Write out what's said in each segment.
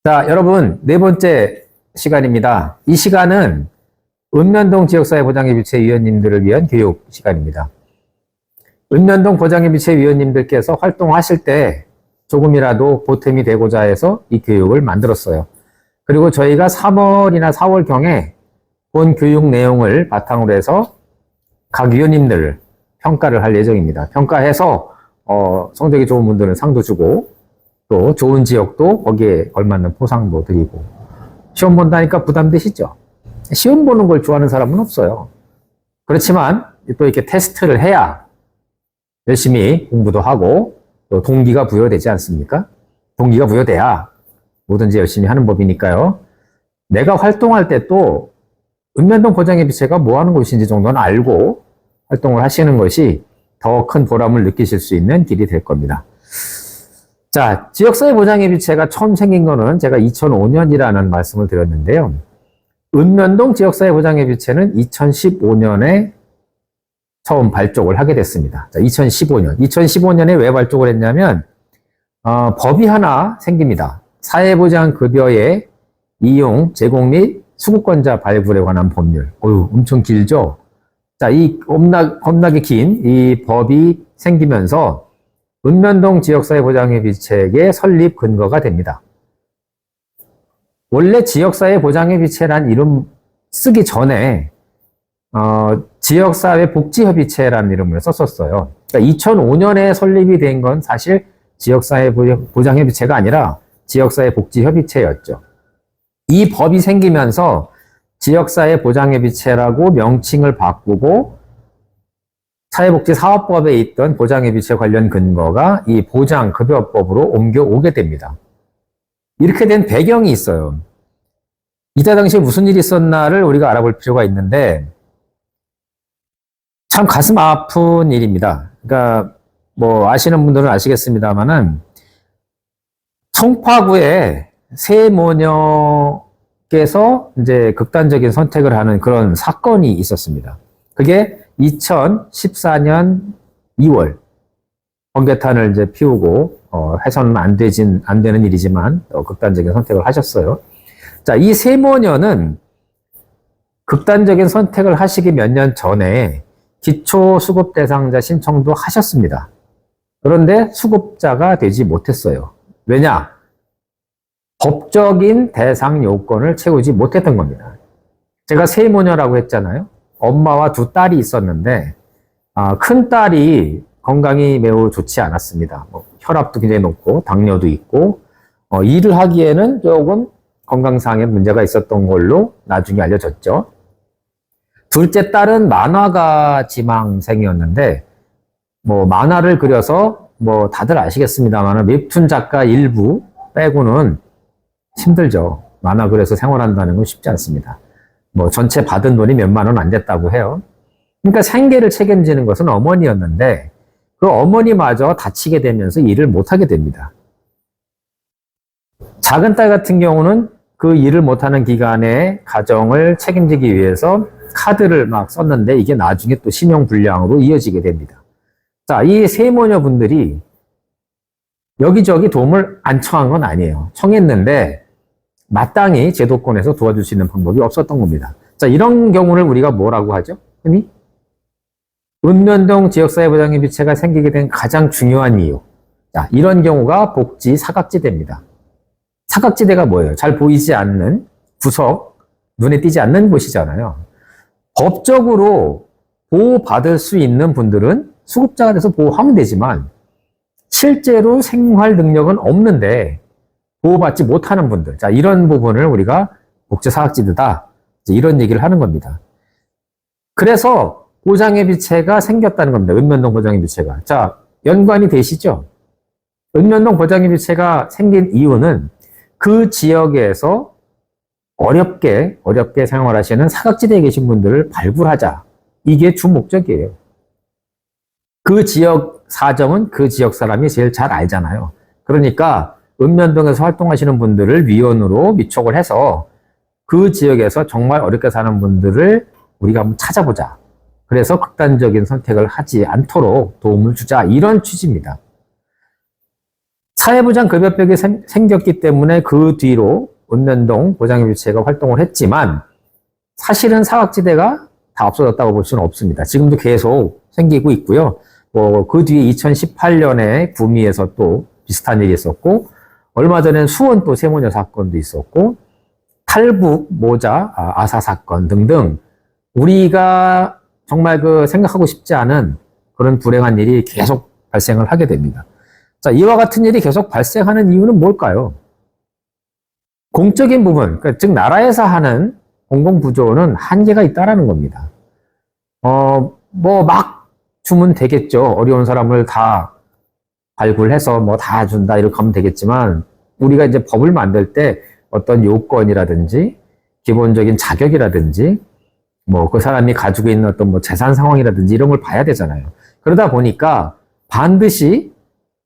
자, 여러분, 네 번째 시간입니다. 이 시간은 읍면동 지역사회보장협의체 위원님들을 위한 교육 시간입니다. 읍면동 보장협의체 위원님들께서 활동하실 때 조금이라도 보탬이 되고자 해서 이 교육을 만들었어요. 그리고 저희가 3월이나 4월경에 본 교육 내용을 바탕으로 해서 각 위원님들 평가를 할 예정입니다. 평가해서 성적이 좋은 분들은 상도 주고 또 좋은 지역도 거기에 걸맞는 포상도 드리고. 시험 본다니까 부담되시죠? 시험 보는 걸 좋아하는 사람은 없어요. 그렇지만 또 이렇게 테스트를 해야 열심히 공부도 하고 또 동기가 부여되지 않습니까? 동기가 부여돼야 뭐든지 열심히 하는 법이니까요. 내가 활동할 때 또 읍면동 보장협의체가 뭐 하는 곳인지 정도는 알고 활동을 하시는 것이 더 큰 보람을 느끼실 수 있는 길이 될 겁니다. 자, 지역사회보장협의체가 처음 생긴 거는 제가 2005년이라는 말씀을 드렸는데요. 읍면동 지역사회보장협의체는 2015년에 처음 발족을 하게 됐습니다. 자, 2015년. 2015년에 왜 발족을 했냐면, 법이 하나 생깁니다. 사회보장급여의 이용, 제공 및 수급권자 발굴에 관한 법률. 엄청 길죠? 자, 이 겁나게 긴 이 법이 생기면서 읍면동 지역사회보장협의체의 설립 근거가 됩니다. 원래 지역사회보장협의체란 이름 쓰기 전에 지역사회복지협의체라는 이름을 썼었어요. 그러니까 2005년에 설립이 된 건 사실 지역사회보장협의체가 아니라 지역사회복지협의체였죠. 이 법이 생기면서 지역사회보장협의체라고 명칭을 바꾸고 사회복지사업법에 있던 보장협의체 관련 근거가 이 보장급여법으로 옮겨오게 됩니다. 이렇게 된 배경이 있어요. 이때 당시에 무슨 일이 있었나를 우리가 알아볼 필요가 있는데 참 가슴 아픈 일입니다. 그러니까 뭐 아시는 분들은 아시겠습니다만은 송파구에 세 모녀께서 이제 극단적인 선택을 하는 그런 사건이 있었습니다. 그게 2014년 2월 번개탄을 이제 피우고 해서는 안 되는 일이지만 극단적인 선택을 하셨어요. 자, 이 세 모녀는 극단적인 선택을 하시기 몇 년 전에 기초 수급 대상자 신청도 하셨습니다. 그런데 수급자가 되지 못했어요. 왜냐? 법적인 대상 요건을 채우지 못했던 겁니다. 제가 세 모녀라고 했잖아요. 엄마와 두 딸이 있었는데 큰 딸이 건강이 매우 좋지 않았습니다. 혈압도 굉장히 높고 당뇨도 있고 일을 하기에는 조금 건강상의 문제가 있었던 걸로 나중에 알려졌죠. 둘째 딸은 만화가 지망생이었는데 만화를 그려서 다들 아시겠습니다만 웹툰 작가 일부 빼고는 힘들죠. 만화 그려서 생활한다는 건 쉽지 않습니다. 전체 받은 돈이 몇만 원 안 됐다고 해요. 그러니까 생계를 책임지는 것은 어머니였는데 그 어머니마저 다치게 되면서 일을 못하게 됩니다. 작은 딸 같은 경우는 그 일을 못하는 기간에 가정을 책임지기 위해서 카드를 막 썼는데 이게 나중에 또 신용불량으로 이어지게 됩니다. 자, 이 세 모녀분들이 여기저기 도움을 안 청한 건 아니에요. 청했는데 마땅히 제도권에서 도와줄 수 있는 방법이 없었던 겁니다. 자, 이런 경우를 우리가 뭐라고 하죠? 흔히? 읍면동 지역사회보장협의체가 생기게 된 가장 중요한 이유. 자, 이런 경우가 복지 사각지대입니다. 사각지대가 뭐예요? 잘 보이지 않는 구석, 눈에 띄지 않는 곳이잖아요. 법적으로 보호받을 수 있는 분들은 수급자가 돼서 보호하면 되지만 실제로 생활 능력은 없는데 보호받지 못하는 분들. 자, 이런 부분을 우리가 복지사각지대다. 이런 얘기를 하는 겁니다. 그래서 보장협의체가 생겼다는 겁니다. 읍면동 보장협의체가. 자, 연관이 되시죠? 읍면동 보장협의체가 생긴 이유는 그 지역에서 어렵게 생활하시는 사각지대에 계신 분들을 발굴하자. 이게 주 목적이에요. 그 지역 사정은 그 지역 사람이 제일 잘 알잖아요. 그러니까 읍면동에서 활동하시는 분들을 위원으로 위촉을 해서 그 지역에서 정말 어렵게 사는 분들을 우리가 한번 찾아보자. 그래서 극단적인 선택을 하지 않도록 도움을 주자. 이런 취지입니다. 사회보장 급여벽이 생겼기 때문에 그 뒤로 읍면동 보장협의체가 활동을 했지만 사실은 사각지대가 다 없어졌다고 볼 수는 없습니다. 지금도 계속 생기고 있고요. 그 뒤에 2018년에 구미에서 또 비슷한 일이 있었고, 얼마 전엔 수원 또 세모녀 사건도 있었고, 탈북 모자 아사 사건 등등 우리가 정말 생각하고 싶지 않은 그런 불행한 일이 계속 발생을 하게 됩니다. 자, 이와 같은 일이 계속 발생하는 이유는 뭘까요? 공적인 부분, 즉 나라에서 하는 공공부조는 한계가 있다라는 겁니다. 막 주면 되겠죠. 어려운 사람을 다 발굴해서 다 준다 이렇게 하면 되겠지만, 우리가 이제 법을 만들 때 어떤 요건이라든지 기본적인 자격이라든지 그 사람이 가지고 있는 어떤 재산 상황이라든지 이런 걸 봐야 되잖아요. 그러다 보니까 반드시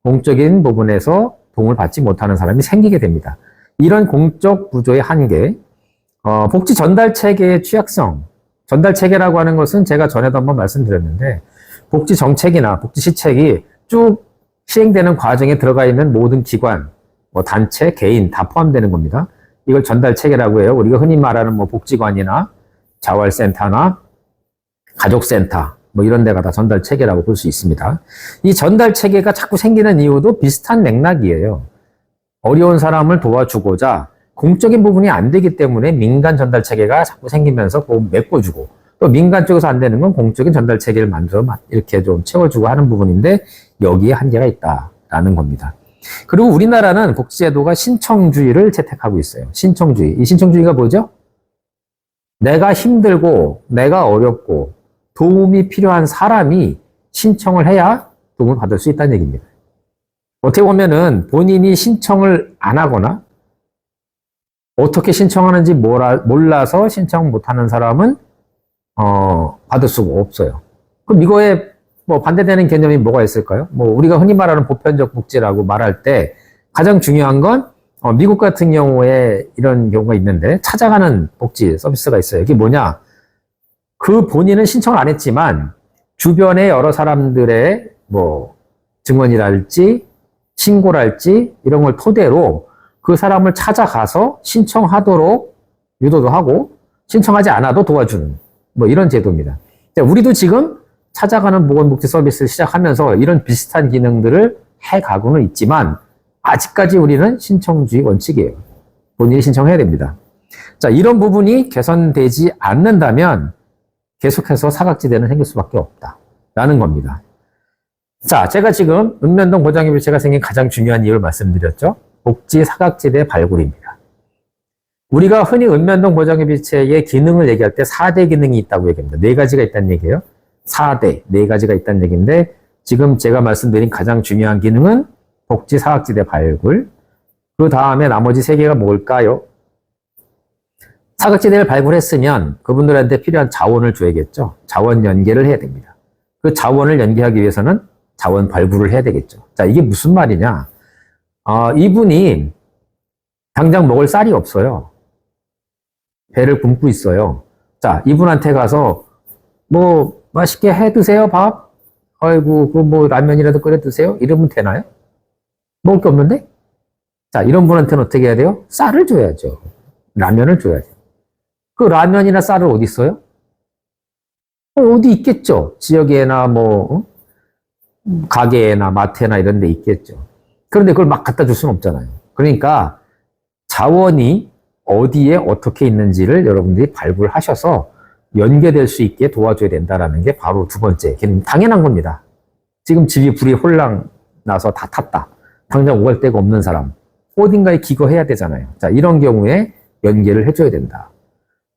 공적인 부분에서 도움을 받지 못하는 사람이 생기게 됩니다. 이런 공적 부조의 한계, 복지 전달 체계의 취약성, 전달 체계라고 하는 것은 제가 전에도 한번 말씀드렸는데, 복지 정책이나 복지 시책이 쭉 시행되는 과정에 들어가 있는 모든 기관, 단체, 개인 다 포함되는 겁니다. 이걸 전달 체계라고 해요. 우리가 흔히 말하는 복지관이나 자활센터나 가족센터, 이런 데가 다 전달 체계라고 볼 수 있습니다. 이 전달 체계가 자꾸 생기는 이유도 비슷한 맥락이에요. 어려운 사람을 도와주고자 공적인 부분이 안 되기 때문에 민간 전달 체계가 자꾸 생기면서 메꿔주고, 또 민간 쪽에서 안 되는 건 공적인 전달 체계를 만들어 이렇게 좀 채워주고 하는 부분인데, 여기에 한계가 있다라는 겁니다. 그리고 우리나라는 복지제도가 신청주의를 채택하고 있어요. 신청주의. 이 신청주의가 뭐죠? 내가 힘들고 내가 어렵고 도움이 필요한 사람이 신청을 해야 도움을 받을 수 있다는 얘기입니다. 어떻게 보면은 본인이 신청을 안 하거나 어떻게 신청하는지 몰라서 신청 못하는 사람은 받을 수가 없어요. 그럼 이거에 반대되는 개념이 뭐가 있을까요? 우리가 흔히 말하는 보편적 복지라고 말할 때 가장 중요한 건 미국 같은 경우에 이런 경우가 있는데, 찾아가는 복지 서비스가 있어요. 이게 뭐냐? 그 본인은 신청을 안 했지만 주변의 여러 사람들의 증언이랄지 신고랄지 이런 걸 토대로 그 사람을 찾아가서 신청하도록 유도도 하고 신청하지 않아도 도와주는 이런 제도입니다. 우리도 지금 찾아가는 보건복지 서비스를 시작하면서 이런 비슷한 기능들을 해가고는 있지만 아직까지 우리는 신청주의 원칙이에요. 본인이 신청해야 됩니다. 자, 이런 부분이 개선되지 않는다면 계속해서 사각지대는 생길 수밖에 없다라는 겁니다. 자, 제가 지금 읍면동 보장협의체가 생긴 가장 중요한 이유를 말씀드렸죠. 복지 사각지대 발굴입니다. 우리가 흔히 읍면동 보장협의체의 기능을 얘기할 때 4대 기능이 있다고 얘기합니다. 4가지가 있다는 얘기예요. 4대, 4가지가 있다는 얘기인데, 지금 제가 말씀드린 가장 중요한 기능은 복지 사각지대 발굴, 그 다음에 나머지 3개가 뭘까요? 사각지대를 발굴했으면 그분들한테 필요한 자원을 줘야겠죠. 자원 연계를 해야 됩니다. 그 자원을 연계하기 위해서는 자원 발굴을 해야 되겠죠. 자, 이게 무슨 말이냐? 이분이 당장 먹을 쌀이 없어요. 배를 굶고 있어요. 자, 이분한테 가서 맛있게 해 드세요, 밥. 아이고, 라면이라도 끓여 드세요. 이러면 되나요? 먹을 게 없는데? 자, 이런 분한테는 어떻게 해야 돼요? 쌀을 줘야죠. 라면을 줘야죠. 그 라면이나 쌀은 어디 있어요? 어디 있겠죠. 지역에나 가게나 마트나 이런 데 있겠죠. 그런데 그걸 막 갖다 줄 수는 없잖아요. 그러니까 자원이 어디에 어떻게 있는지를 여러분들이 발굴하셔서 연계될 수 있게 도와줘야 된다는 게 바로 두 번째 개념. 당연한 겁니다. 지금 집이 불이 홀랑 나서 다 탔다. 당장 오갈 데가 없는 사람. 어딘가에 기거해야 되잖아요. 자, 이런 경우에 연계를 해줘야 된다.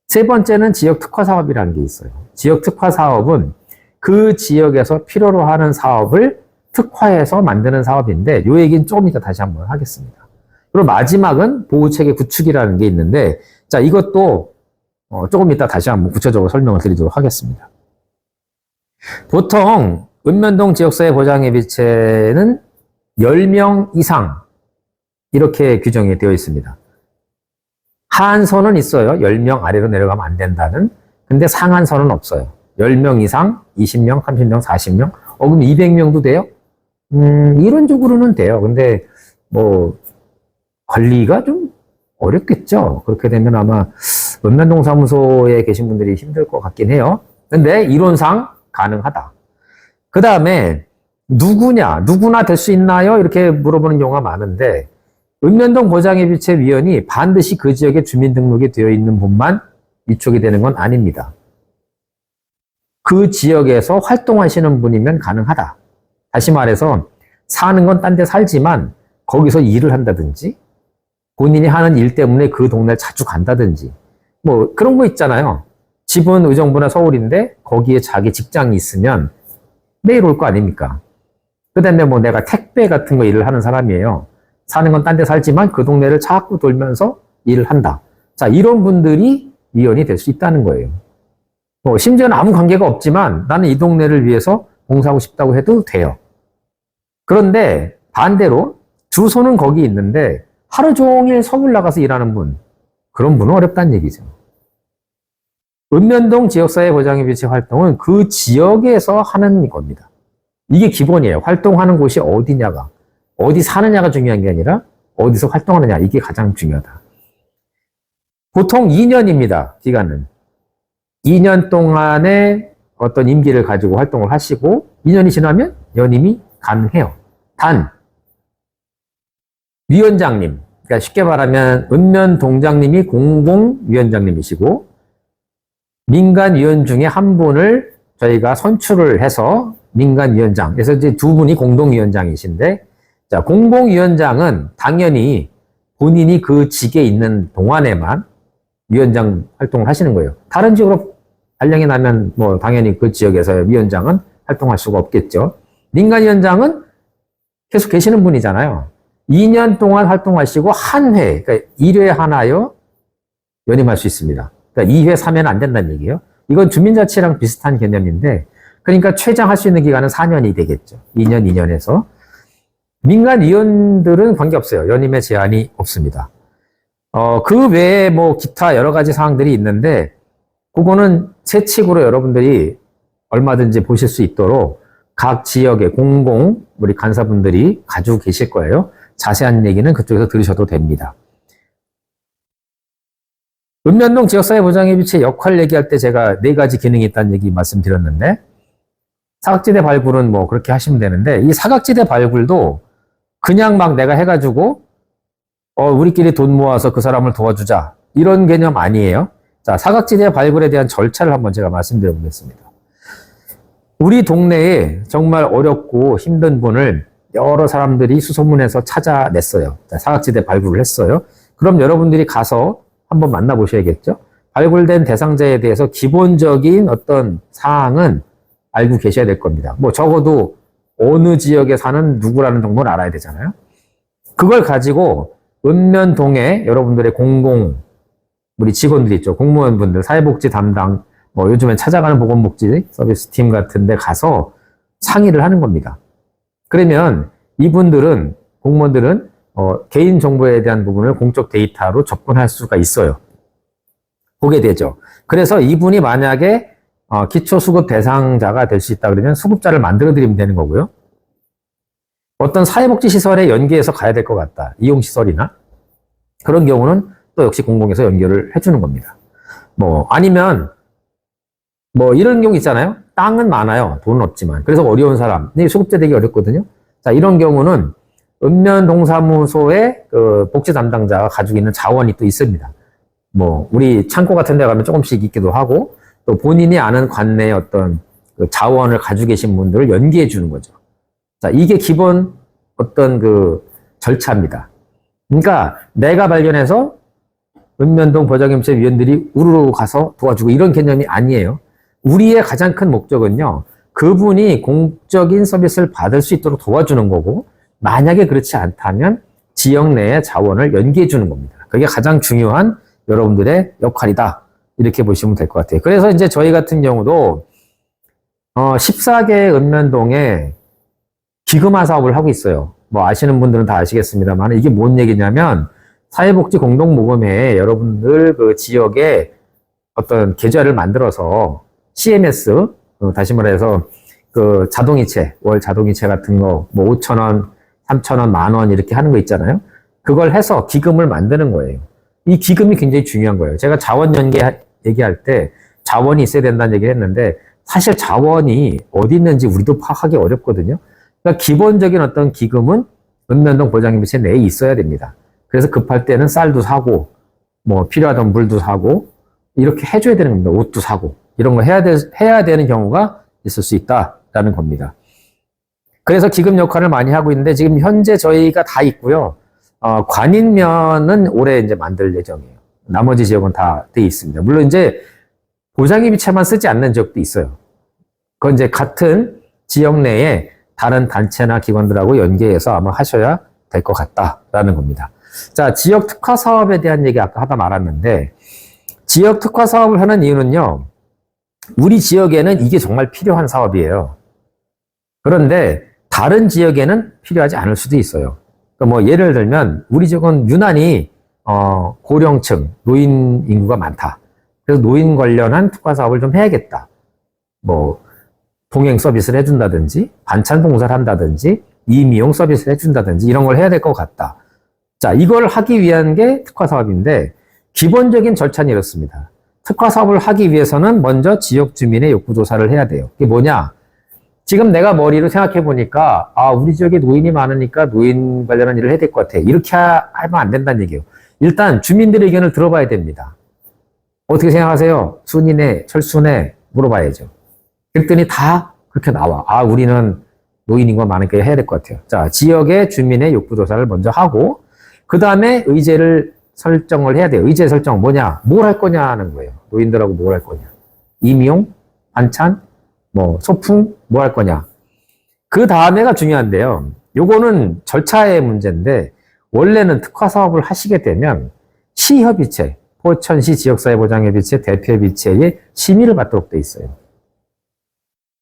세 번째는 지역 특화 사업이라는 게 있어요. 지역 특화 사업은 그 지역에서 필요로 하는 사업을 특화해서 만드는 사업인데, 요 얘기는 조금 이따 다시 한번 하겠습니다. 그리고 마지막은 보호체계 구축이라는 게 있는데, 자, 이것도 조금 이따 다시 한번 구체적으로 설명을 드리도록 하겠습니다. 보통 읍면동 지역사회 보장협의체는 10명 이상 이렇게 규정이 되어 있습니다. 하한선은 있어요. 10명 아래로 내려가면 안 된다는. 근데 상한선은 없어요. 10명 이상, 20명, 30명, 40명, 그럼 200명도 돼요? 이론적으로는 돼요. 근데 뭐 관리가 좀 어렵겠죠. 그렇게 되면 아마 읍면동사무소에 계신 분들이 힘들 것 같긴 해요. 근데 이론상 가능하다. 그 다음에 누구나 될 수 있나요? 이렇게 물어보는 경우가 많은데 읍면동 보장예비체위원이 반드시 그 지역에 주민등록이 되어 있는 분만 위촉이 되는 건 아닙니다. 그 지역에서 활동하시는 분이면 가능하다. 다시 말해서 사는 건 딴 데 살지만 거기서 일을 한다든지 본인이 하는 일 때문에 그 동네를 자주 간다든지 뭐 그런 거 있잖아요. 집은 의정부나 서울인데 거기에 자기 직장이 있으면 매일 올 거 아닙니까? 그 다음에 뭐 내가 택배 같은 거 일을 하는 사람이에요. 사는 건 딴 데 살지만 그 동네를 자꾸 돌면서 일을 한다. 자, 이런 분들이 위원이 될 수 있다는 거예요. 뭐 심지어는 아무 관계가 없지만 나는 이 동네를 위해서 봉사하고 싶다고 해도 돼요. 그런데 반대로 주소는 거기 있는데 하루 종일 서울 나가서 일하는 분, 그런 분은 어렵다는 얘기죠. 읍면동 지역사회 보장예비체 활동은 그 지역에서 하는 겁니다. 이게 기본이에요. 활동하는 곳이 어디냐가, 어디 사느냐가 중요한 게 아니라 어디서 활동하느냐, 이게 가장 중요하다. 보통 2년입니다. 기간은. 2년 동안의 어떤 임기를 가지고 활동을 하시고 2년이 지나면 연임이 가능해요. 단 위원장님, 그러니까 쉽게 말하면 읍면동장님이 공공위원장님이시고 민간위원 중에 한 분을 저희가 선출을 해서 민간위원장, 그래서 이제 두 분이 공동위원장이신데, 자, 공공위원장은 당연히 본인이 그 직에 있는 동안에만 위원장 활동을 하시는 거예요. 다른 지역으로 발령이 나면 뭐 당연히 그 지역에서 위원장은 활동할 수가 없겠죠. 민간위원장은 계속 계시는 분이잖아요. 2년 동안 활동하시고 한 회, 그러니까 1회 하나요 연임할 수 있습니다. 그러니까 2회, 3회는 안 된다는 얘기예요. 이건 주민자치랑 비슷한 개념인데, 그러니까 최장 할 수 있는 기간은 4년이 되겠죠. 2년, 2년에서. 민간위원들은 관계없어요. 연임의 제한이 없습니다. 그 외에 뭐 기타 여러 가지 사항들이 있는데, 그거는 세칙으로 여러분들이 얼마든지 보실 수 있도록 각 지역의 우리 간사분들이 가지고 계실 거예요. 자세한 얘기는 그쪽에서 들으셔도 됩니다. 읍면동 지역사회 보장예비체 역할 얘기할 때 제가 4가지 기능이 있다는 얘기 말씀드렸는데, 사각지대 발굴은 뭐 그렇게 하시면 되는데, 이 사각지대 발굴도 그냥 막 내가 해가지고 우리끼리 돈 모아서 그 사람을 도와주자, 이런 개념 아니에요. 자, 사각지대 발굴에 대한 절차를 한번 제가 말씀드려 보겠습니다. 우리 동네에 정말 어렵고 힘든 분을 여러 사람들이 수소문해서 찾아냈어요. 자, 사각지대 발굴을 했어요. 그럼 여러분들이 가서 한번 만나보셔야겠죠? 발굴된 대상자에 대해서 기본적인 어떤 사항은 알고 계셔야 될 겁니다. 뭐 적어도 어느 지역에 사는 누구라는 정도는 알아야 되잖아요. 그걸 가지고 읍면동에 여러분들의 우리 직원들 있죠. 공무원분들, 사회복지 담당, 뭐 요즘엔 찾아가는 보건복지 서비스 팀 같은 데 가서 상의를 하는 겁니다. 그러면 이분들은, 공무원들은 개인정보에 대한 부분을 공적 데이터로 접근할 수가 있어요. 보게 되죠. 그래서 이분이 만약에 기초수급 대상자가 될 수 있다 그러면 수급자를 만들어 드리면 되는 거고요. 어떤 사회복지시설에 연계해서 가야 될 것 같다. 이용시설이나. 그런 경우는 또 역시 공공에서 연결을 해주는 겁니다. 뭐, 아니면, 뭐, 이런 경우 있잖아요. 땅은 많아요. 돈은 없지만. 그래서 어려운 사람. 수급자 되기 어렵거든요. 자, 이런 경우는 읍면동사무소의 그 복지 담당자가 가지고 있는 자원이 또 있습니다. 뭐, 우리 창고 같은 데 가면 조금씩 있기도 하고, 또 본인이 아는 관내의 어떤 그 자원을 가지고 계신 분들을 연계해 주는 거죠. 자, 이게 기본 어떤 그 절차입니다. 그러니까 내가 발견해서 읍면동 보장예비체 위원들이 우르르 가서 도와주고 이런 개념이 아니에요. 우리의 가장 큰 목적은요, 그분이 공적인 서비스를 받을 수 있도록 도와주는 거고, 만약에 그렇지 않다면 지역 내의 자원을 연계해 주는 겁니다. 그게 가장 중요한 여러분들의 역할이다. 이렇게 보시면 될 것 같아요. 그래서 이제 저희 같은 경우도 14개 읍면동에 기금화 사업을 하고 있어요. 뭐 아시는 분들은 다 아시겠습니다만 이게 뭔 얘기냐면 사회복지 공동모금회에 여러분들 그 지역에 어떤 계좌를 만들어서 CMS, 다시 말해서 그 자동이체, 월 자동이체 같은 거, 뭐 5,000원, 3,000원, 10,000원 이렇게 하는 거 있잖아요. 그걸 해서 기금을 만드는 거예요. 이 기금이 굉장히 중요한 거예요. 제가 자원 연계 얘기할 때 자원이 있어야 된다는 얘기를 했는데 사실 자원이 어디 있는지 우리도 파악하기 어렵거든요. 그러니까 기본적인 어떤 기금은 읍면동 보장협의체 내에 있어야 됩니다. 그래서 급할 때는 쌀도 사고 뭐 필요하던 물도 사고 이렇게 해줘야 되는 겁니다. 옷도 사고 이런 거 해야 되는 경우가 있을 수 있다라는 겁니다. 그래서 기금 역할을 많이 하고 있는데 지금 현재 저희가 다 있고요. 관인면은 올해 이제 만들 예정이에요. 나머지 지역은 다 돼 있습니다. 물론 이제 보장협의체만 쓰지 않는 지역도 있어요. 그건 이제 같은 지역 내에 다른 단체나 기관들하고 연계해서 아마 하셔야 될 것 같다라는 겁니다. 자, 지역 특화 사업에 대한 얘기 아까 하다 말았는데 지역 특화 사업을 하는 이유는요. 우리 지역에는 이게 정말 필요한 사업이에요. 그런데 다른 지역에는 필요하지 않을 수도 있어요. 그러니까 뭐 예를 들면 우리 지역은 유난히 고령층, 노인 인구가 많다. 그래서 노인 관련한 특화 사업을 좀 해야겠다. 뭐 동행 서비스를 해준다든지 반찬 봉사를 한다든지 이미용 서비스를 해준다든지 이런 걸 해야 될 것 같다. 자, 이걸 하기 위한 게 특화 사업인데 기본적인 절차는 이렇습니다. 특화 사업을 하기 위해서는 먼저 지역 주민의 욕구 조사를 해야 돼요. 그게 뭐냐? 지금 내가 머리로 생각해 보니까 우리 지역에 노인이 많으니까 노인 관련한 일을 해야 될 것 같아. 이렇게 하면 안 된다는 얘기예요. 일단 주민들의 의견을 들어봐야 됩니다. 어떻게 생각하세요? 순이네, 철수네 물어봐야죠. 그랬더니 다 그렇게 나와. 우리는 노인 인구가 많으니까 해야 될 것 같아요. 자, 지역의 주민의 욕구 조사를 먼저 하고 그 다음에 의제를 설정을 해야 돼요. 의제 설정은 뭐냐? 뭘 할 거냐 하는 거예요. 노인들하고 뭘 할 거냐? 임용, 반찬, 뭐 소풍, 뭐 할 거냐? 그 다음에가 중요한데요. 요거는 절차의 문제인데 원래는 특화 사업을 하시게 되면 시협의체, 포천시 지역사회보장협의체 대표협의체의 심의를 받도록 돼 있어요.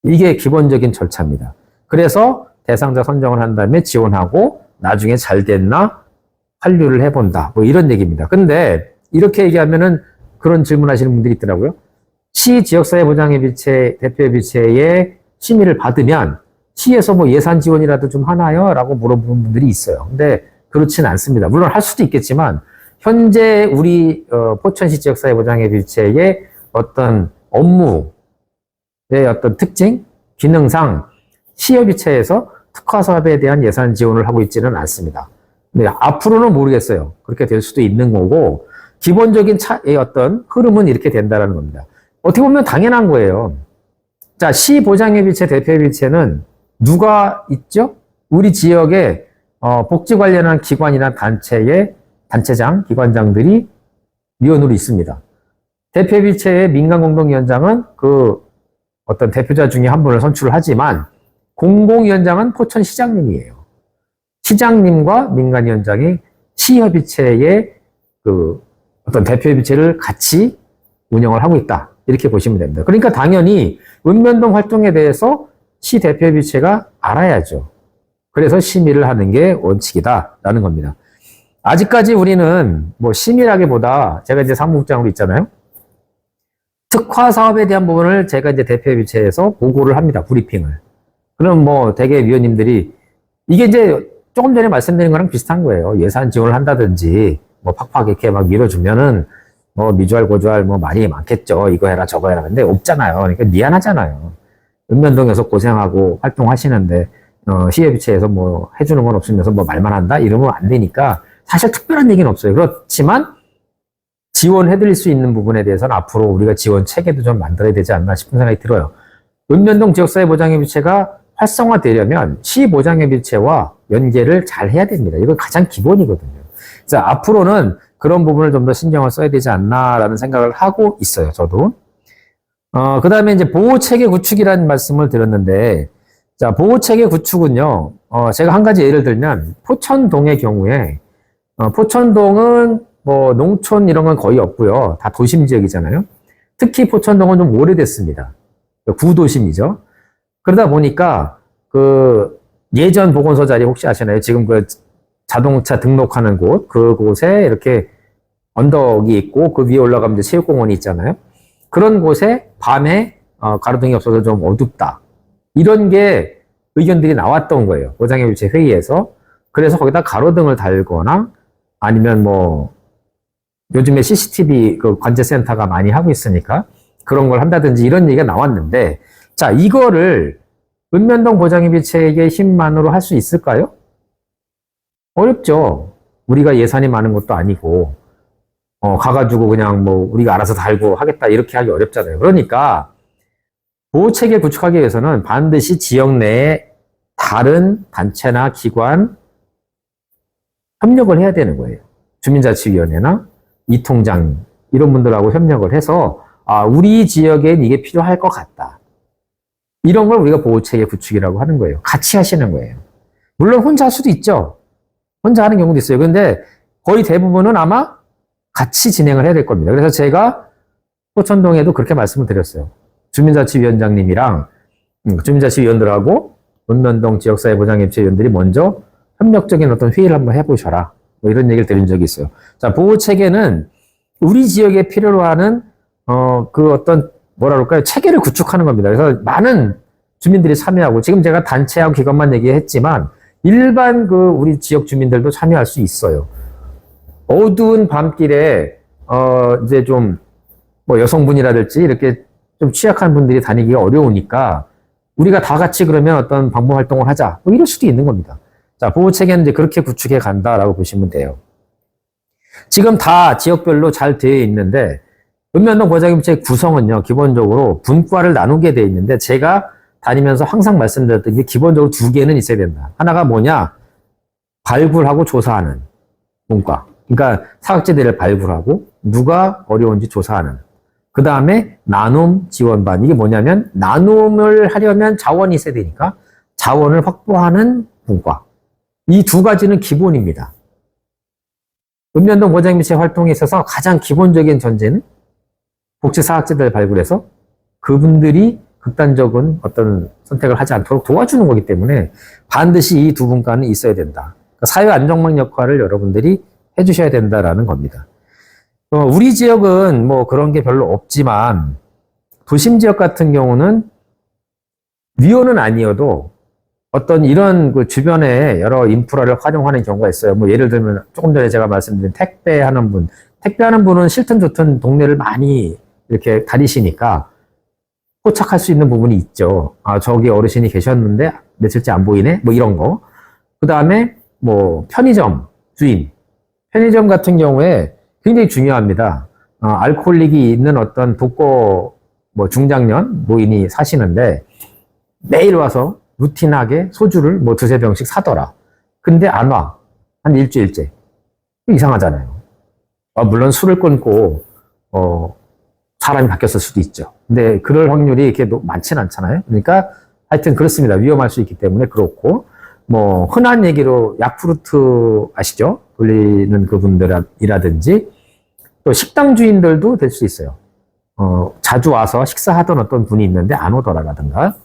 이게 기본적인 절차입니다. 그래서 대상자 선정을 한 다음에 지원하고 나중에 잘 됐나 환류를 해본다. 뭐 이런 얘기입니다. 근데 이렇게 얘기하면은 그런 질문 하시는 분들이 있더라고요. 시 지역사회보장협의체 대표협의체의 심의를 받으면 시에서 뭐 예산 지원이라도 좀 하나요? 라고 물어보는 분들이 있어요. 근데 그렇지는 않습니다. 물론 할 수도 있겠지만 현재 우리 포천시 지역사회보장협의체의 어떤 업무의 어떤 특징, 기능상 시협의체에서 특화 사업에 대한 예산 지원을 하고 있지는 않습니다. 네, 앞으로는 모르겠어요. 그렇게 될 수도 있는 거고 기본적인 차의 어떤 흐름은 이렇게 된다는 겁니다. 어떻게 보면 당연한 거예요. 자, 시보장협의체 대표협의체는 누가 있죠? 우리 지역에 복지 관련한 기관이나 단체의 단체장, 기관장들이 위원으로 있습니다. 대표협의체의 민간공동위원장은 그 어떤 대표자 중에 한 분을 선출을 하지만 공공위원장은 포천시장님이에요. 시장님과 민간위원장이 시협의체의 그 어떤 대표협의체를 같이 운영을 하고 있다. 이렇게 보시면 됩니다. 그러니까 당연히 읍면동 활동에 대해서 시 대표협의체가 알아야죠. 그래서 심의를 하는 게 원칙이다라는 겁니다. 아직까지 우리는 뭐 심의라기보다 제가 이제 사무국장으로 있잖아요. 특화 사업에 대한 부분을 제가 이제 대표협의체에서 보고를 합니다. 브리핑을. 그럼 뭐 대개 위원님들이 이게 이제 조금 전에 말씀드린 거랑 비슷한 거예요. 예산 지원을 한다든지 뭐 팍팍 이렇게 막 밀어주면은 뭐 미주알 고주알 뭐 말이 많겠죠. 이거 해라 저거 해라. 근데 없잖아요. 그러니까 미안하잖아요. 읍면동에서 고생하고 활동하시는데 시협의체에서 뭐 해주는 건 없으면서 뭐 말만 한다? 이러면 안 되니까 사실 특별한 얘기는 없어요. 그렇지만 지원해드릴 수 있는 부분에 대해서는 앞으로 우리가 지원 체계도 좀 만들어야 되지 않나 싶은 생각이 들어요. 읍면동 지역사회보장협의체가 활성화되려면 시보장협의체와 연계를 잘 해야 됩니다. 이거 가장 기본이거든요. 자, 앞으로는 그런 부분을 좀 더 신경을 써야 되지 않나라는 생각을 하고 있어요. 저도. 그 다음에 이제 보호체계 구축이라는 말씀을 드렸는데, 자, 보호체계 구축은요, 제가 한 가지 예를 들면, 포천동의 경우에, 포천동은 뭐 농촌 이런 건 거의 없고요. 다 도심 지역이잖아요. 특히 포천동은 좀 오래됐습니다. 구도심이죠. 그러다 보니까 그 예전 보건소 자리 혹시 아시나요? 지금 그 자동차 등록하는 곳, 그곳에 이렇게 언덕이 있고 그 위에 올라가면 이제 체육공원이 있잖아요. 그런 곳에 밤에 가로등이 없어서 좀 어둡다. 이런 게 의견들이 나왔던 거예요. 보장협의체 회의에서. 그래서 거기다 가로등을 달거나 아니면 뭐 요즘에 CCTV 그 관제센터가 많이 하고 있으니까 그런 걸 한다든지 이런 얘기가 나왔는데, 자, 이거를 읍면동 보장협의 체계의 힘만으로 할 수 있을까요? 어렵죠. 우리가 예산이 많은 것도 아니고, 가가지고 그냥 뭐 우리가 알아서 달고 하겠다 이렇게 하기 어렵잖아요. 그러니까 보호체계 구축하기 위해서는 반드시 지역 내에 다른 단체나 기관 협력을 해야 되는 거예요. 주민자치위원회나 이통장 이런 분들하고 협력을 해서 우리 지역엔 이게 필요할 것 같다. 이런 걸 우리가 보호체계 구축이라고 하는 거예요. 같이 하시는 거예요. 물론 혼자 할 수도 있죠. 혼자 하는 경우도 있어요. 그런데 거의 대부분은 아마 같이 진행을 해야 될 겁니다. 그래서 제가 포천동에도 그렇게 말씀을 드렸어요. 주민자치위원장님이랑 주민자치위원들하고 읍면동 지역사회보장협의체위원들이 먼저 협력적인 어떤 회의를 한번 해보셔라. 뭐 이런 얘기를 드린 적이 있어요. 자, 보호체계는 우리 지역에 필요로 하는 그 어떤 뭐라 그럴까요? 체계를 구축하는 겁니다. 그래서 많은 주민들이 참여하고, 지금 제가 단체하고 기관만 얘기했지만 일반 그 우리 지역 주민들도 참여할 수 있어요. 어두운 밤길에 이제 좀 뭐 여성분이라든지 이렇게 좀 취약한 분들이 다니기가 어려우니까 우리가 다 같이 그러면 어떤 방문 활동을 하자. 뭐 이럴 수도 있는 겁니다. 자, 보호 체계는 이제 그렇게 구축해 간다라고 보시면 돼요. 지금 다 지역별로 잘 되어 있는데 읍면동 보장협의체 구성은요, 기본적으로 분과를 나누게 되어 있는데 제가 다니면서 항상 말씀드렸던 게 기본적으로 두 개는 있어야 된다. 하나가 뭐냐? 발굴하고 조사하는 분과. 그러니까 사각지대를 발굴하고 누가 어려운지 조사하는. 그 다음에 나눔 지원반. 이게 뭐냐면 나눔을 하려면 자원이 있어야 되니까 자원을 확보하는 분과. 이 두 가지는 기본입니다. 읍면동 보장협의체 활동에 있어서 가장 기본적인 전제는 복지사각지대를 발굴해서 그분들이 극단적인 어떤 선택을 하지 않도록 도와주는 거기 때문에 반드시 이 두 분과는 있어야 된다. 그러니까 사회 안정망 역할을 여러분들이 해주셔야 된다라는 겁니다. 우리 지역은 뭐 그런 게 별로 없지만 도심 지역 같은 경우는 위원은 아니어도 어떤 이런 그 주변에 여러 인프라를 활용하는 경우가 있어요. 뭐 예를 들면 조금 전에 제가 말씀드린 택배하는 분은 싫든 좋든 동네를 많이 이렇게 다니시니까 포착할 수 있는 부분이 있죠. 저기 어르신이 계셨는데 며칠째 안 보이네? 뭐 이런 거. 그 다음에 뭐 편의점 주인. 편의점 같은 경우에 굉장히 중요합니다. 알코올릭이 있는 어떤 독거 뭐 중장년 노인이 사시는데 매일 와서 루틴하게 소주를 뭐 두세 병씩 사더라. 근데 안 와. 한 일주일째. 이상하잖아요. 물론 술을 끊고 사람이 바뀌었을 수도 있죠. 근데 그럴 확률이 이렇게 많지는 않잖아요. 그러니까 하여튼 그렇습니다. 위험할 수 있기 때문에 그렇고, 뭐 흔한 얘기로 야쿠르트 아시죠? 돌리는 그분들이라든지 또 식당 주인들도 될 수 있어요. 자주 와서 식사하던 어떤 분이 있는데 안 오더라라든가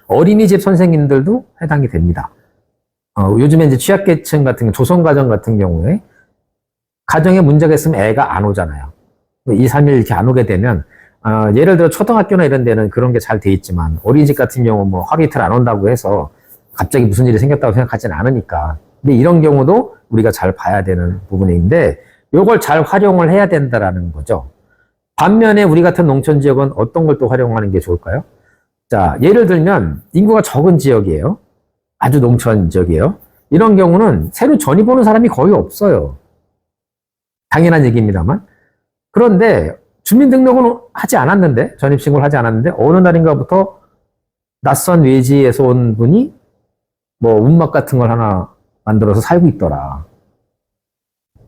어린이집 선생님들도 해당이 됩니다. 요즘에 이제 취약계층 같은 경우, 조선가정 같은 경우에 가정에 문제가 있으면 애가 안 오잖아요. 2, 3일 이렇게 안 오게 되면 예를 들어 초등학교나 이런 데는 그런 게 잘 돼 있지만 어린이집 같은 경우 뭐 하루 이틀 안 온다고 해서 갑자기 무슨 일이 생겼다고 생각하지는 않으니까. 근데 이런 경우도 우리가 잘 봐야 되는 부분인데 이걸 잘 활용을 해야 된다라는 거죠. 반면에 우리 같은 농촌 지역은 어떤 걸 또 활용하는 게 좋을까요? 자, 예를 들면 인구가 적은 지역이에요. 아주 농촌 지역이에요. 이런 경우는 새로 전입 오는 사람이 거의 없어요. 당연한 얘기입니다만. 그런데 주민등록은 하지 않았는데, 전입신고를 하지 않았는데 어느 날인가부터 낯선 외지에서 온 분이 뭐 운막 같은 걸 하나 만들어서 살고 있더라.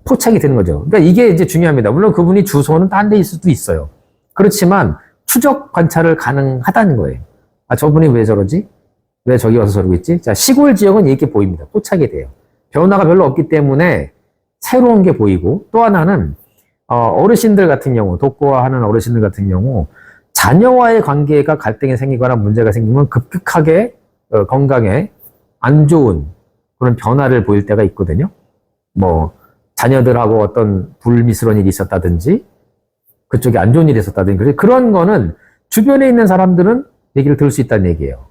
포착이 되는 거죠. 그러니까 이게 이제 중요합니다. 물론 그분이 주소는 딴 데일 수도 있어요. 그렇지만 추적 관찰을 가능하다는 거예요. 저분이 왜 저러지? 왜 저기 와서 저러고 있지? 자, 시골 지역은 이렇게 보입니다. 포착이 돼요. 변화가 별로 없기 때문에 새로운 게 보이고, 또 하나는 어르신들 같은 경우, 독거하는 어르신들 같은 경우 자녀와의 관계가 갈등이 생기거나 문제가 생기면 급격하게 건강에 안 좋은 그런 변화를 보일 때가 있거든요. 뭐 자녀들하고 어떤 불미스러운 일이 있었다든지 그쪽에 안 좋은 일이 있었다든지 그런 거는 주변에 있는 사람들은 얘기를 들을 수 있다는 얘기예요.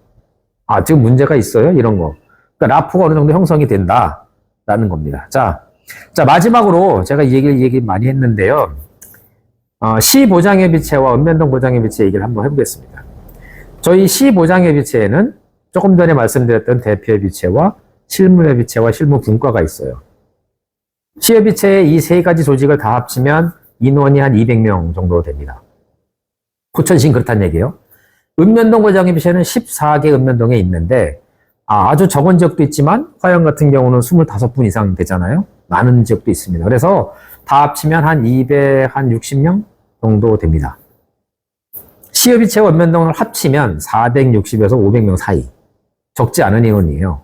지금 문제가 있어요? 이런 거. 그러니까 라포가 어느 정도 형성이 된다라는 겁니다. 자, 마지막으로 제가 이 얘기 많이 했는데요. 시 보장협의체와 읍면동 보장협의체 얘기를 한번 해보겠습니다. 저희 시 보장협의체에는 조금 전에 말씀드렸던 대표협의체와 실무협의체와 실무분과가 있어요. 시협의체의 이 세 가지 조직을 다 합치면 인원이 한 200명 정도 됩니다. 포천시는 그렇다는 얘기예요. 읍면동 보장협의체는 14개 읍면동에 있는데 아주 적은 지역도 있지만 화영 같은 경우는 25분 이상 되잖아요. 많은 지역도 있습니다. 그래서 다 합치면 한 260명 정도 됩니다. 시협의체와 읍면동을 합치면 460에서 500명 사이. 적지 않은 인원이에요.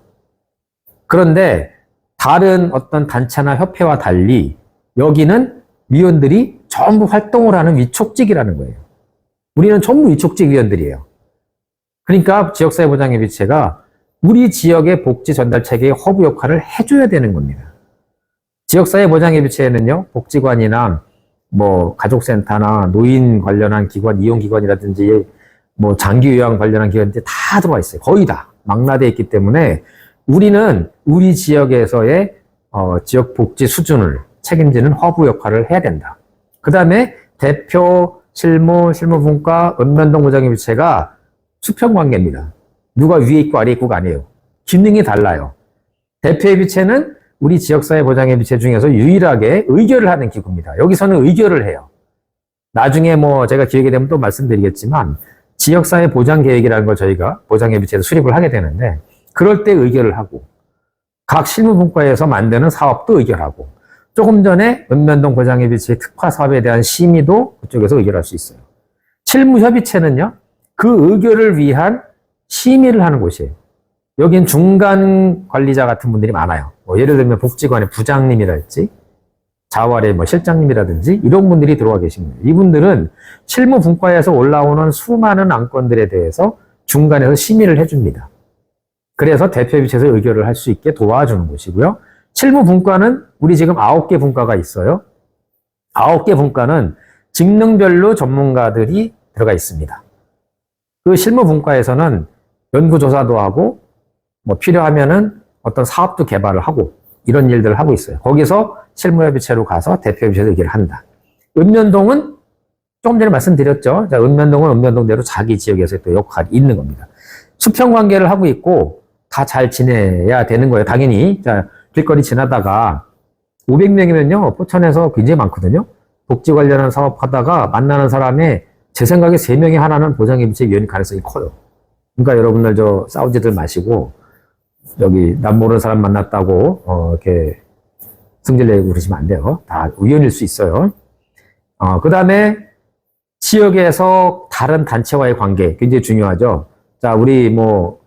그런데 다른 어떤 단체나 협회와 달리 여기는 위원들이 전부 활동을 하는 위촉직이라는 거예요. 우리는 전부 위촉직 위원들이에요. 그러니까 지역사회보장협의체가 우리 지역의 복지 전달 체계의 허브 역할을 해줘야 되는 겁니다. 지역사회보장협의체에는요, 복지관이나 뭐 가족센터나 노인 관련한 기관, 이용기관이라든지 뭐 장기요양 관련한 기관들이 다 들어와 있어요. 거의 다 망라되어 있기 때문에 우리는 우리 지역에서의 지역 복지 수준을 책임지는 허브 역할을 해야 된다. 그 다음에 대표, 실무분과, 읍면동 보장협의체가 수평관계입니다. 누가 위에 있고 아래 있고가 아니에요. 기능이 달라요. 대표협의체는 우리 지역사회 보장협의체 중에서 유일하게 의결을 하는 기구입니다. 여기서는 의결을 해요. 나중에 뭐 제가 기회가 되면 또 말씀드리겠지만 지역사회 보장계획이라는 걸 저희가 보장협의체에서 수립을 하게 되는데 그럴 때 의결을 하고 각 실무분과에서 만드는 사업도 의결하고 조금 전에 읍면동 보장협의체 특화 사업에 대한 심의도 그쪽에서 의결할 수 있어요. 실무협의체는요, 그 의결을 위한 심의를 하는 곳이에요. 여긴 중간 관리자 같은 분들이 많아요. 뭐 예를 들면 복지관의 부장님이랄지, 자활의 뭐 실장님이라든지 이런 분들이 들어와 계십니다. 이분들은 실무분과에서 올라오는 수많은 안건들에 대해서 중간에서 심의를 해줍니다. 그래서 대표협의체에서 의결을 할 수 있게 도와주는 곳이고요. 실무분과는 우리 지금 9개 분과가 있어요. 9개 분과는 직능별로 전문가들이 들어가 있습니다. 그 실무분과에서는 연구조사도 하고 뭐 필요하면은 어떤 사업도 개발을 하고 이런 일들을 하고 있어요. 거기서 실무협의체로 가서 대표협의체에서 얘기를 한다. 읍면동은 조금 전에 말씀드렸죠. 자, 읍면동은 읍면동대로 자기 지역에서의 또 역할이 있는 겁니다. 수평관계를 하고 있고 다 잘 지내야 되는 거예요. 당연히. 자, 길거리 지나다가 500명이면요. 포천에서 굉장히 많거든요. 복지 관련한 사업 하다가 만나는 사람의 제 생각에 3명이 하나는 보장협의체 위원일 가능성이 커요. 그러니까 여러분들 싸우지들 마시고 여기 남 모르는 사람 만났다고 이렇게 승질내고 그러시면 안 돼요. 다 위원일 수 있어요. 그 다음에 지역에서 다른 단체와의 관계 굉장히 중요하죠. 자, 우리 뭐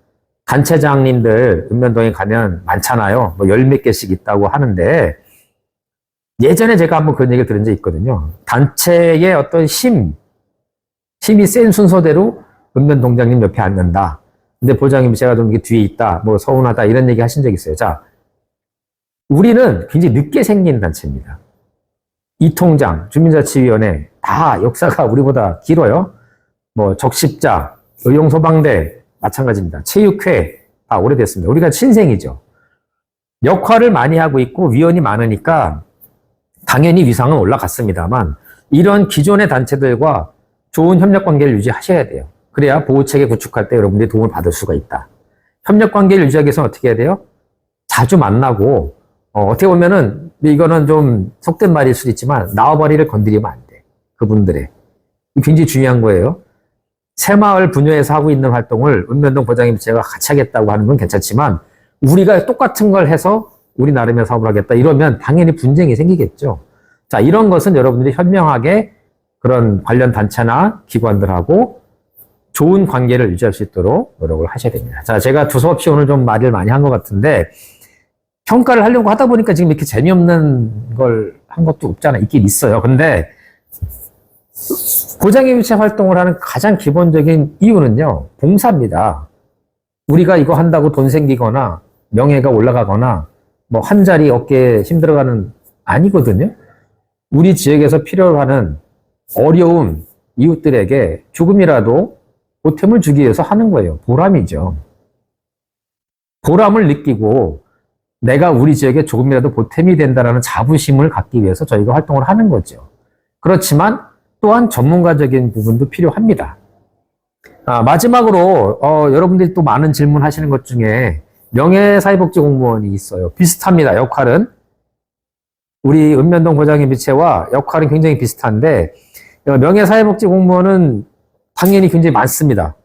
단체장님들 읍면동에 가면 많잖아요. 뭐 10몇 개씩 있다고 하는데 예전에 제가 한번 그런 얘기를 들은 적이 있거든요. 단체의 어떤 힘이 센 순서대로 읍면동장님 옆에 앉는다. 근데 보장협의체가 좀 이게 뒤에 있다. 뭐 서운하다. 이런 얘기 하신 적 있어요. 자, 우리는 굉장히 늦게 생긴 단체입니다. 이통장, 주민자치위원회 다 역사가 우리보다 길어요. 뭐 적십자, 의용소방대 마찬가지입니다. 체육회 다 오래됐습니다. 우리가 신생이죠. 역할을 많이 하고 있고 위원이 많으니까 당연히 위상은 올라갔습니다만 이런 기존의 단체들과 좋은 협력관계를 유지하셔야 돼요. 그래야 보호체계 구축할 때 여러분들이 도움을 받을 수가 있다. 협력관계를 유지하기 위해서는 어떻게 해야 돼요? 자주 만나고 어떻게 보면은 이거는 좀 속된 말일 수도 있지만 나와버리를 건드리면 안 돼. 그분들의. 굉장히 중요한 거예요. 새마을 분야에서 하고 있는 활동을 읍면동 보장협의체가 같이 하겠다고 하는 건 괜찮지만 우리가 똑같은 걸 해서 우리 나름의 사업을 하겠다 이러면 당연히 분쟁이 생기겠죠. 자, 이런 것은 여러분들이 현명하게 그런 관련 단체나 기관들하고 좋은 관계를 유지할 수 있도록 노력을 하셔야 됩니다. 자, 제가 두서없이 오늘 좀 말을 많이 한 것 같은데 평가를 하려고 하다 보니까 지금 이렇게 재미없는 걸 한 것도 없잖아. 있긴 있어요. 근데 보장협의체 활동을 하는 가장 기본적인 이유는요, 봉사입니다. 우리가 이거 한다고 돈 생기거나 명예가 올라가거나 뭐 한 자리 어깨에 힘들어가는 아니거든요. 우리 지역에서 필요로 하는 어려운 이웃들에게 조금이라도 보탬을 주기 위해서 하는 거예요. 보람이죠. 보람을 느끼고 내가 우리 지역에 조금이라도 보탬이 된다라는 자부심을 갖기 위해서 저희가 활동을 하는 거죠. 그렇지만 또한 전문가적인 부분도 필요합니다. 마지막으로 여러분들이 또 많은 질문 하시는 것 중에 명예사회복지공무원이 있어요. 비슷합니다. 역할은 우리 읍면동 보장협의체와 역할은 굉장히 비슷한데 명예사회복지공무원은 당연히 굉장히 많습니다.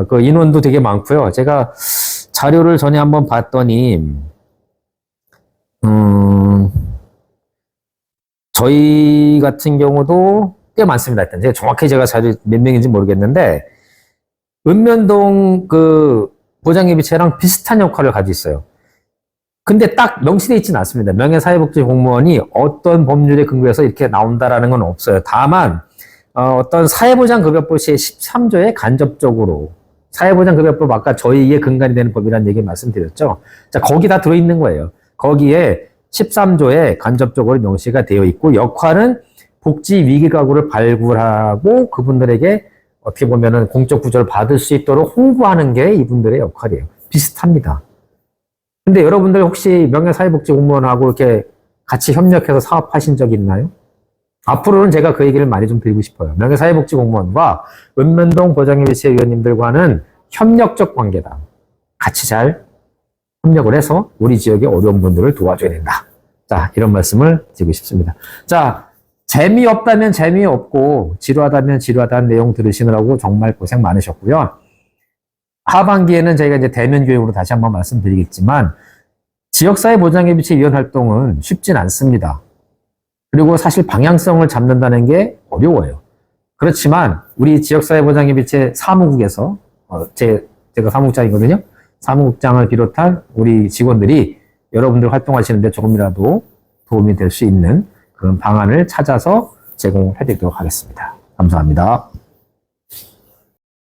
그 인원도 되게 많고요. 제가 자료를 전에 한번 봤더니 저희 같은 경우도 꽤 많습니다. 일단 제가 자료 몇 명인지 모르겠는데 읍면동 그 보장협의체랑 비슷한 역할을 가지고 있어요. 근데 딱 명시되어 있지는 않습니다. 명예사회복지공무원이 어떤 법률에 근거해서 이렇게 나온다라는 건 없어요. 다만 어떤 사회보장급여법 제13조에 간접적으로 사회보장급여법 아까 저희의 근간이 되는 법이라는 얘기 말씀드렸죠. 자, 거기 다 들어있는 거예요. 거기에 13조에 간접적으로 명시가 되어 있고 역할은 복지 위기 가구를 발굴하고 그분들에게 어떻게 보면은 공적 구조를 받을 수 있도록 홍보하는 게 이분들의 역할이에요. 비슷합니다. 근데 여러분들 혹시 명예사회복지공무원하고 이렇게 같이 협력해서 사업하신 적 있나요? 앞으로는 제가 그 얘기를 많이 좀 드리고 싶어요. 명예사회복지공무원과 읍면동 보장협의체 위원님들과는 협력적 관계다. 같이 잘 협력을 해서 우리 지역의 어려운 분들을 도와줘야 된다. 자, 이런 말씀을 드리고 싶습니다. 자, 재미없다면 재미없고 지루하다면 지루하다는 내용 들으시느라고 정말 고생 많으셨고요. 하반기에는 저희가 이제 대면 교육으로 다시 한번 말씀드리겠지만 지역사회 보장협의체 위원 활동은 쉽진 않습니다. 그리고 사실 방향성을 잡는다는 게 어려워요. 그렇지만 우리 지역사회 보장협의체 사무국에서 제가 사무국장이거든요. 사무국장을 비롯한 우리 직원들이 여러분들 활동하시는데 조금이라도 도움이 될 수 있는 그런 방안을 찾아서 제공해 드리도록 하겠습니다. 감사합니다.